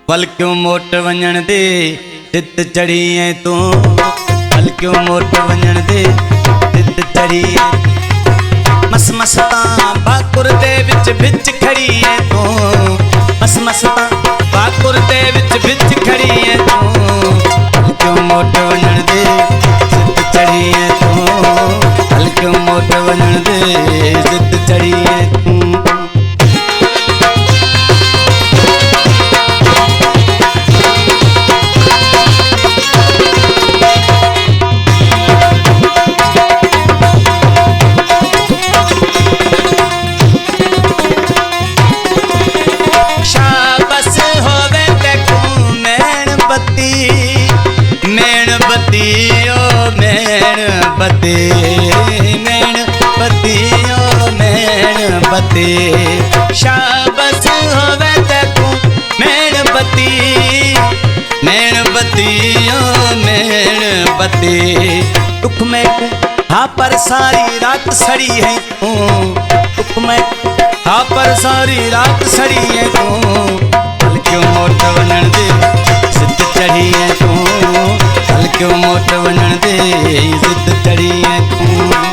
पल क्यों मोट वञण दे चित चढ़ी है तू पल क्यों मोट वञण दे चित चढ़ी है मस मस्ता बाकुर दे विच बिच खड़ी है तू मस मस्ता बाकुर दे विच बिच खड़ी है तू पल क्यों मोट वञण दे चित चढ़ी है तू पल क्यों मोट वञण दे चित चढ़ी है तू मेणबत्ती ओ मेणबत्ती शाबस होवे देखूं मेणबत्ती मेणबत्ती ओ मेणबत्ती दुख में हाँ पर सारी रात सड़ी है तू दुख में हाँ पर सारी रात सड़ी है तू पल क्यों मोट वञण दे सिद्ध चढ़ी है तू पल क्यों मोट वञण दे सिद्ध चढ़ी है तू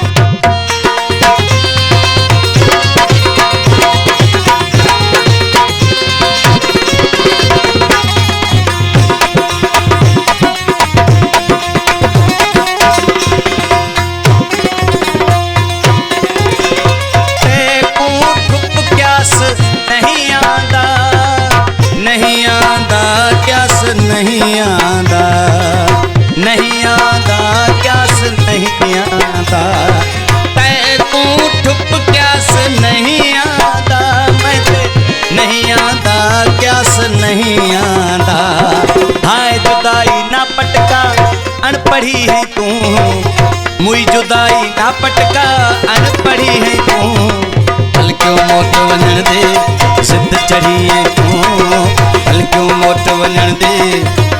नहीं आंदा नहीं आंदा क्यास नहीं आंदा तैकू ठुप क्यास नहीं आंदा मैं नहीं आंदा क्यास नहीं आंदा हाय जुदाई ना पटका अनपढ़ी है तू मुई जुदाई ना पटका अनपढ़ी है तू पल क्यों मोट वञण दे सिद्ध चढ़ी है तू पल क्यों मोट वञण दे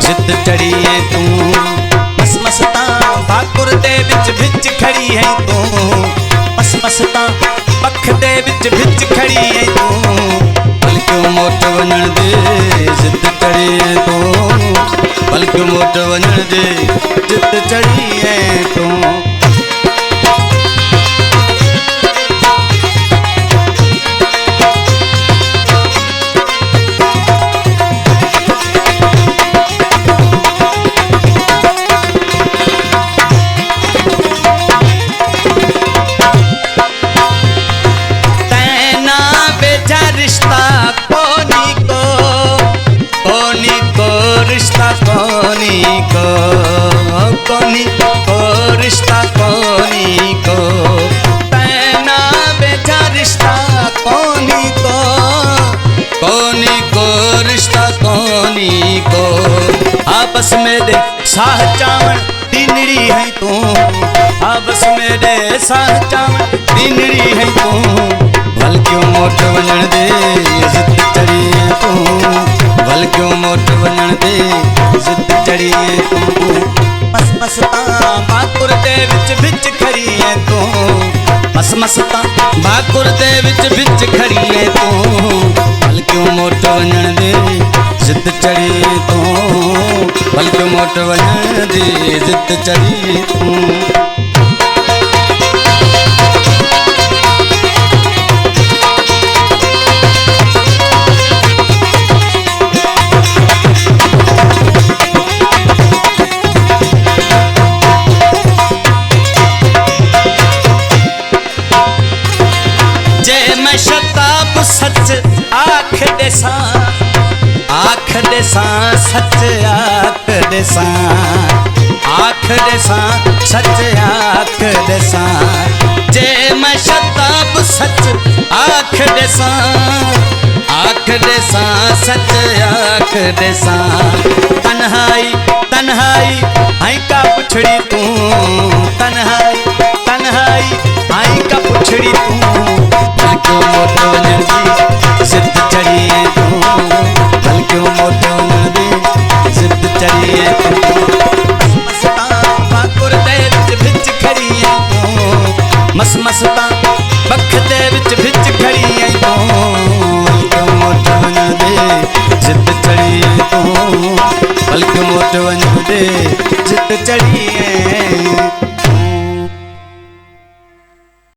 सिद्ध चढ़ी है तू मस मस्ता बाकुर दे विच भिच खड़ी है तू मस मस्ता पख दे विच भिच खड़ी है तू पल क्यों मोट वञण दे सिद्ध चढ़ी है तू पल क्यों मोट वञण दे सिद्ध चढ़ी है तू कोनी को रिश्ता कोनी को पैना बेचा रिश्ता कोनी को रिश्ता कोनी को आपस में दे साह चावण तीनड़ी है तू आपस में दे साह चावण तीनड़ी है तू भल क्यों मोट वञण दे जिद चढ़ी है तू भल क्यों मोट वञण दे जिद चढ़ी है तू मस मस्ता बाकुर दे विच भिच खड़ी है तू मस मस्ता बाकुर दे विच भिच खड़ी है तू पल क्यों मोट वञण दे जिद चढ़ी तू पल क्यों मोट वञण दे जिद चढ़ी तू सच आख देसा सच आख देसा सच आख देसा जे मैं शताब सच आख देसा आख ॾिसां सच आख ॾिसां तन्हाई तन्हाई आई का पुछड़ी तूं तन्हाई तन्हाई आई का पुछड़ी तूं हल्को मोटो नदी जिद चढ़िए तूं हल्को मोटो नदी जिद चढ़िए तूं मस्ता पाकुर दे विच भिच खड़ी है तूं मस मस्ता बख दे विच भिच खड़ी है तूं हल्को मोटो नदी जिद चढ़िए तूं हल्को मोटो नदी